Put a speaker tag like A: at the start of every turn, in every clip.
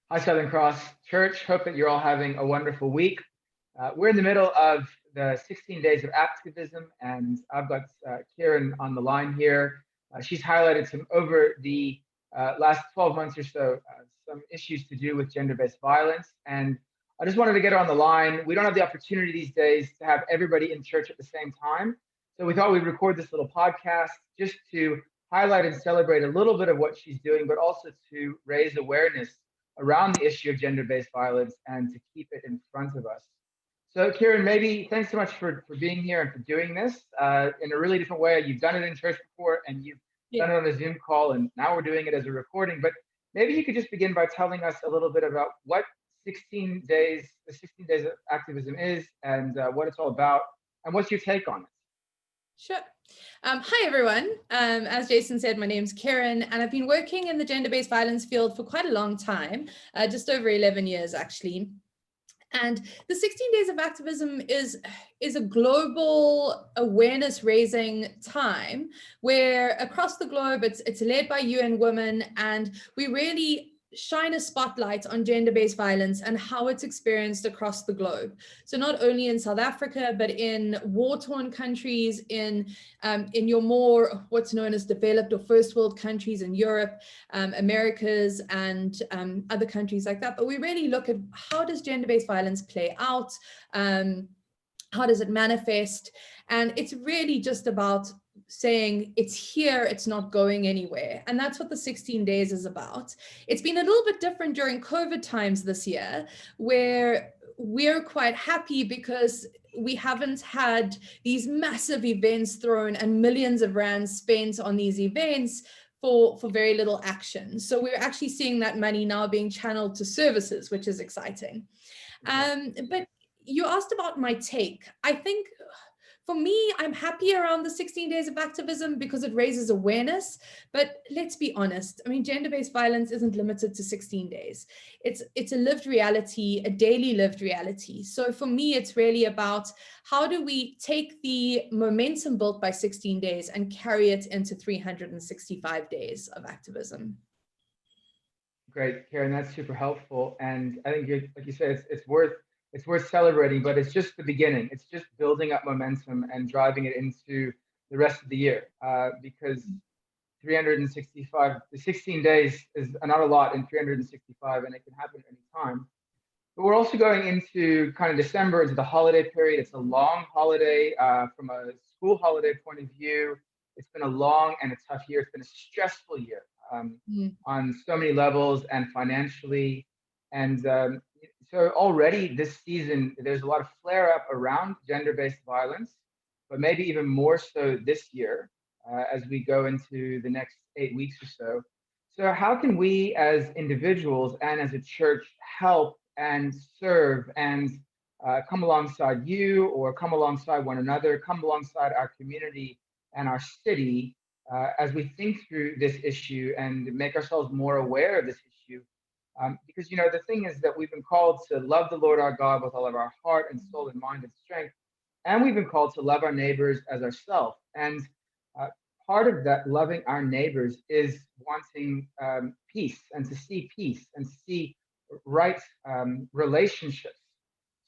A: Hi, Southern Cross Church. Hope that you're all having a wonderful week. We're in the middle of the 16 Days of Activism, and I've got Kerryn on the line here. She's highlighted some over the last 12 months or so, some issues to do with gender-based violence. And I just wanted to get her on the line. We don't have the opportunity these days to have everybody in church at the same time. So we thought we'd record this little podcast just to highlight and celebrate a little bit of what she's doing, but also to raise awareness around the issue of gender-based violence and to keep it in front of us. So Kerryn, maybe thanks so much for being here and for doing this in a really different way. You've done it in church before and you've done it on a Zoom call, and now we're doing it as a recording. But maybe you could just begin by telling us a little bit about what the 16 Days of Activism is, and what it's all about, and what's your take on it?
B: Sure. Hi, everyone. As Jason said, my name's Kerryn, and I've been working in the gender-based violence field for quite a long time, just over 11 years, actually. And the 16 Days of Activism is a global awareness raising time where across the globe, it's led by UN Women, and we really shine a spotlight on gender-based violence and how it's experienced across the globe. So not only in South Africa, but in war-torn countries, in your more what's known as developed or first world countries in Europe, Americas, and other countries like that. But we really look at how does gender-based violence play out? How does it manifest? And it's really just about saying it's here, it's not going anywhere. And that's what the 16 days is about. It's been a little bit different during COVID times this year, where we're quite happy because we haven't had these massive events thrown and millions of rands spent on these events for very little action. So we're actually seeing that money now being channeled to services, which is exciting. But you asked about my take. I think for me, I'm happy around the 16 Days of Activism because it raises awareness. But let's be honest, I mean, gender-based violence isn't limited to 16 days. It's a lived reality, a daily lived reality. So for me, it's really about how do we take the momentum built by 16 days and carry it into 365 days of activism.
A: Great, Kerryn, that's super helpful. And I think, like you said, it's worth celebrating, but it's just the beginning. It's just building up momentum and driving it into the rest of the year, because 365, the 16 days is not a lot in 365, and it can happen at any time. But we're also going into kind of December, into the holiday period. It's a long holiday from a school holiday point of view. It's been a long and a tough year. It's been a stressful year on so many levels and financially. And so already this season, there's a lot of flare up around gender-based violence, but maybe even more so this year as we go into the next 8 weeks or so. So how can we as individuals and as a church help and serve and come alongside you, or come alongside one another, come alongside our community and our city as we think through this issue and make ourselves more aware of this issue? Because, you know, the thing is that we've been called to love the Lord our God with all of our heart and soul and mind and strength. And we've been called to love our neighbors as ourselves. And part of that loving our neighbors is wanting peace, and to see right relationships.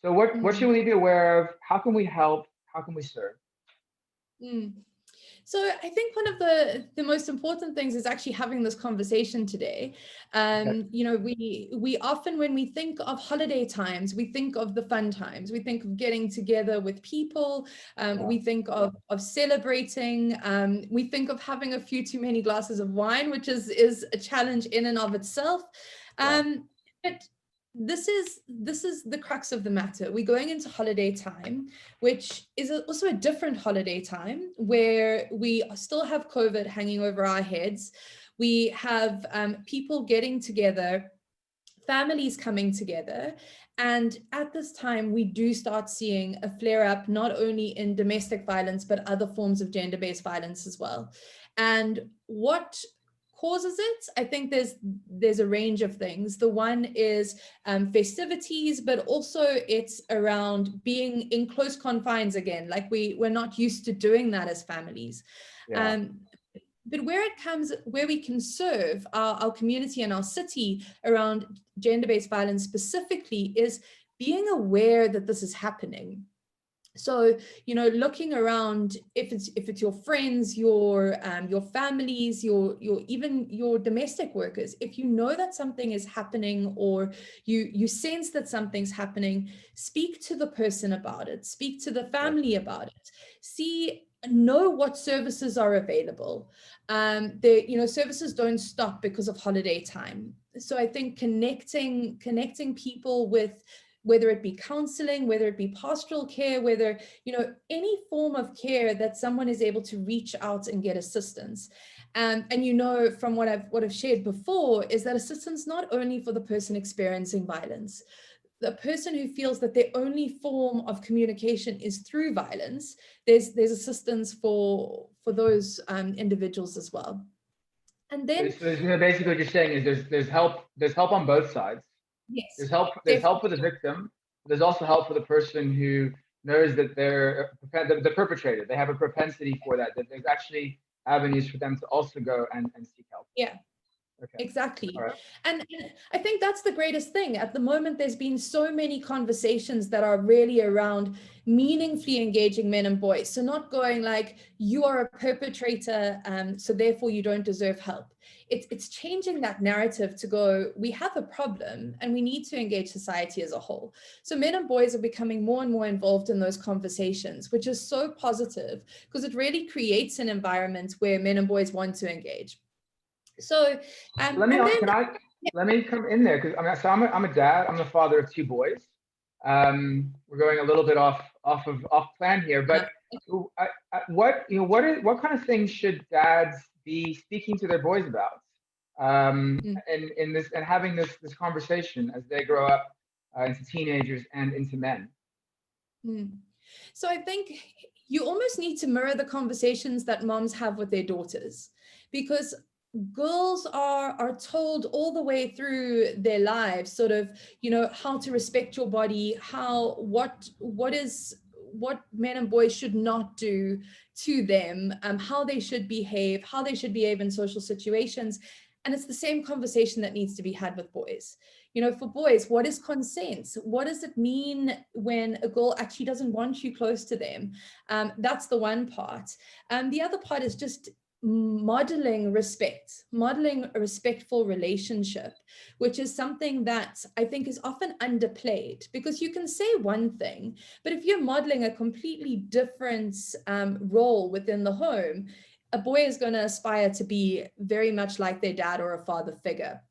A: So what should we be aware of? How can we help? How can we serve?
B: So I think one of the most important things is actually having this conversation today. You know, we often, when we think of holiday times, we think of the fun times. We think of getting together with people. We think of celebrating. We think of having a few too many glasses of wine, which is a challenge in and of itself. But this is the crux of the matter. We're going into holiday time, which is also a different holiday time where we still have COVID hanging over our heads. We have people getting together, families coming together. And at this time, we do start seeing a flare up, not only in domestic violence, but other forms of gender-based violence as well. And what causes it? I think there's a range of things. The one is festivities, but also it's around being in close confines again. Like we're not used to doing that as families. But where we can serve our community and our city around gender-based violence specifically is being aware that this is happening. So, looking around, if it's your friends, your families, your even your domestic workers, if you know that something is happening, or you sense that something's happening, speak to the person about it, speak to the family about it, know what services are available. Services don't stop because of holiday time. So I think connecting people with, whether it be counseling, whether it be pastoral care, whether, any form of care that someone is able to reach out and get assistance. And from what I've shared before, is that assistance not only for the person experiencing violence, the person who feels that their only form of communication is through violence, there's assistance for those individuals as well. And then,
A: so basically what you're saying is there's help on both sides.
B: yes,
A: There's help for the victim. There's also help for the person who knows that they're the perpetrator. They have a propensity for that. That there's actually avenues for them to also go and seek help.
B: Yeah.
A: Okay.
B: Exactly.
A: All right.
B: And I think that's the greatest thing. At the moment, there's been so many conversations that are really around meaningfully engaging men and boys. So not going like, you are a perpetrator, so therefore you don't deserve help. It's changing that narrative to go, we have a problem and we need to engage society as a whole. So men and boys are becoming more and more involved in those conversations, which is so positive, because it really creates an environment where men and boys want to engage. So
A: let me come in there, because I'm a dad. I'm the father of two boys. We're going a little bit off plan here, but what kind of things should dads be speaking to their boys about, and in this, and having this conversation as they grow up into teenagers and into men?
B: So I think you almost need to mirror the conversations that moms have with their daughters, because girls are told all the way through their lives, sort of, how to respect your body, what men and boys should not do to them, how they should behave in social situations. And it's the same conversation that needs to be had with boys. For boys, what is consent? What does it mean when a girl actually doesn't want you close to them? That's the one part. The other part is just modeling a respectful relationship, which is something that I think is often underplayed, because you can say one thing, but if you're modeling a completely different role within the home, a boy is going to aspire to be very much like their dad or a father figure.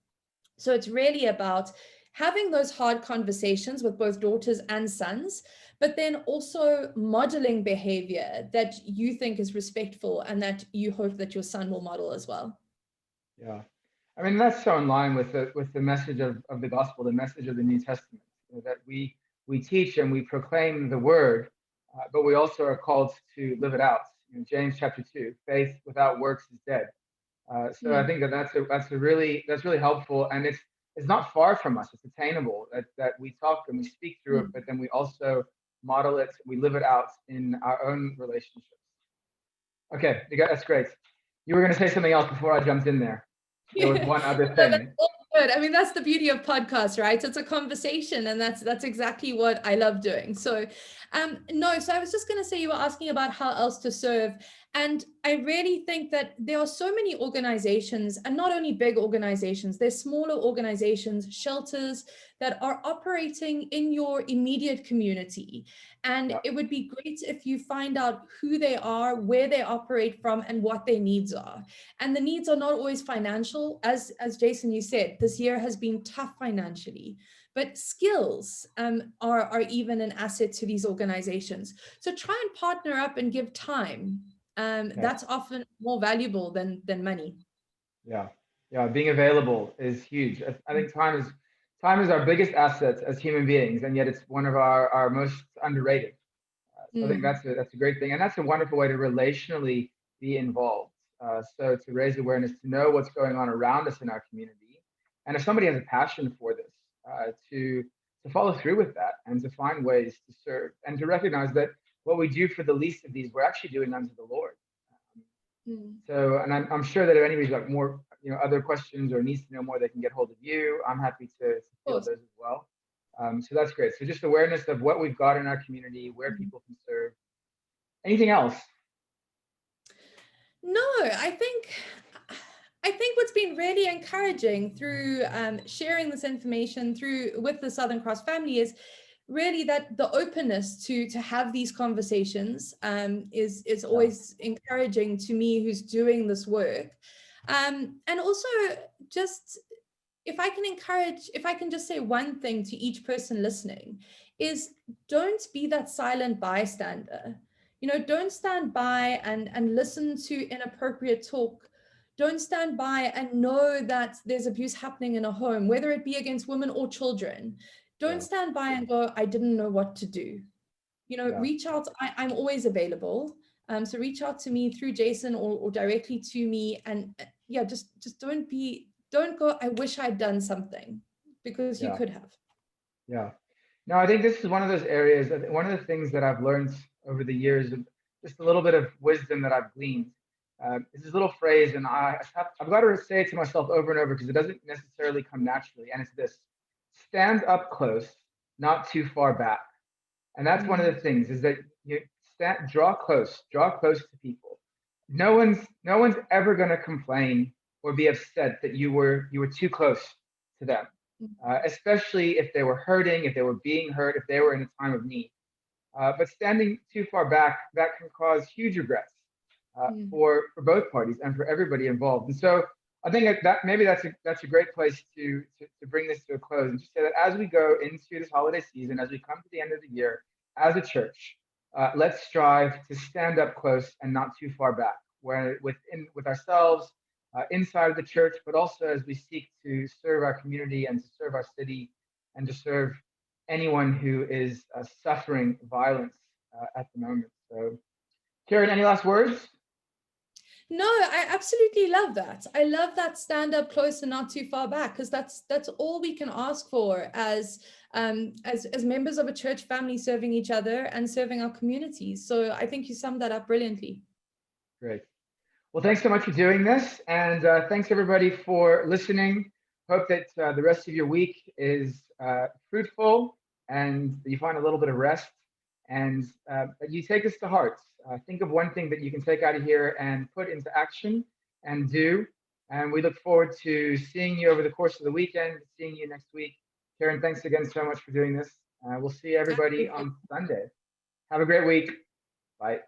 B: So it's really about having those hard conversations with both daughters and sons, but then also modeling behavior that you think is respectful and that you hope that your son will model as well.
A: Yeah, I mean, that's so in line with the message of the gospel, the message of the New Testament, that we teach and we proclaim the word, but we also are called to live it out. James chapter 2, faith without works is dead. So I think that's really helpful, and it's not far from us. It's attainable, that we talk and we speak through it, but then we also model it, we live it out in our own relationships. Okay, that's great. You were going to say something else before I jumped in there. There was one other thing.
B: That's all good. I mean, that's the beauty of podcasts, right? It's a conversation, and that's exactly what I love doing. So so I was just going to say, you were asking about how else to serve. And I really think that there are so many organizations, and not only big organizations, there's smaller organizations, shelters that are operating in your immediate community. And it would be great if you find out who they are, where they operate from, and what their needs are. And the needs are not always financial. As Jason, you said, this year has been tough financially, but skills are even an asset to these organizations. So try and partner up and give time. That's often more valuable than money.
A: Yeah, being available is huge. I think time is our biggest asset as human beings, and yet it's one of our most underrated. So I think that's a great thing, and that's a wonderful way to relationally be involved. So to raise awareness, to know what's going on around us in our community, and if somebody has a passion for this, to follow through with that and to find ways to serve, and to recognize that what we do for the least of these, we're actually doing unto the Lord. So, and I'm sure that if anybody's got more, other questions or needs to know more, they can get hold of you. I'm happy to field those as well. So that's great. So just awareness of what we've got in our community, where people can serve. Anything else?
B: No, I think what's been really encouraging through sharing this information with the Southern Cross family is really that the openness to have these conversations is always encouraging to me, who's doing this work, and also just if I can just say one thing to each person listening, is don't be that silent bystander. Don't stand by and listen to inappropriate talk. Don't stand by and know that there's abuse happening in a home, whether it be against women or children. Don't stand by and go, I didn't know what to do. Reach out. I'm always available. So reach out to me through Jason or directly to me. And yeah, just don't go, I wish I'd done something, because you could have.
A: Yeah. No, I think this is one of those areas, one of the things that I've learned over the years, just a little bit of wisdom that I've gleaned. It's this little phrase, and I've got to say it to myself over and over because it doesn't necessarily come naturally. And it's this: stand up close, not too far back. And that's one of the things, is that you draw close to people. No one's ever going to complain or be upset that you were too close to them, especially if they were hurting, if they were being hurt, if they were in a time of need. But standing too far back, that can cause huge regrets for both parties and for everybody involved. And so I think that maybe that's a great place to bring this to a close, and just say that as we go into this holiday season, as we come to the end of the year, as a church, let's strive to stand up close and not too far back, where with ourselves, inside of the church, but also as we seek to serve our community and to serve our city and to serve anyone who is suffering violence at the moment. So, Kerryn, any last words?
B: No, I absolutely love that. I love that stand up close and not too far back, because that's all we can ask for as members of a church family, serving each other and serving our communities. So I think you summed that up brilliantly.
A: Great. Well, thanks so much for doing this, and thanks everybody for listening. Hope that the rest of your week is fruitful and you find a little bit of rest, and that you take this to heart. Think of one thing that you can take out of here and put into action and do. And we look forward to seeing you over the course of the weekend, seeing you next week. Kerryn, thanks again so much for doing this. We'll see everybody on Sunday. Have a great week. Bye.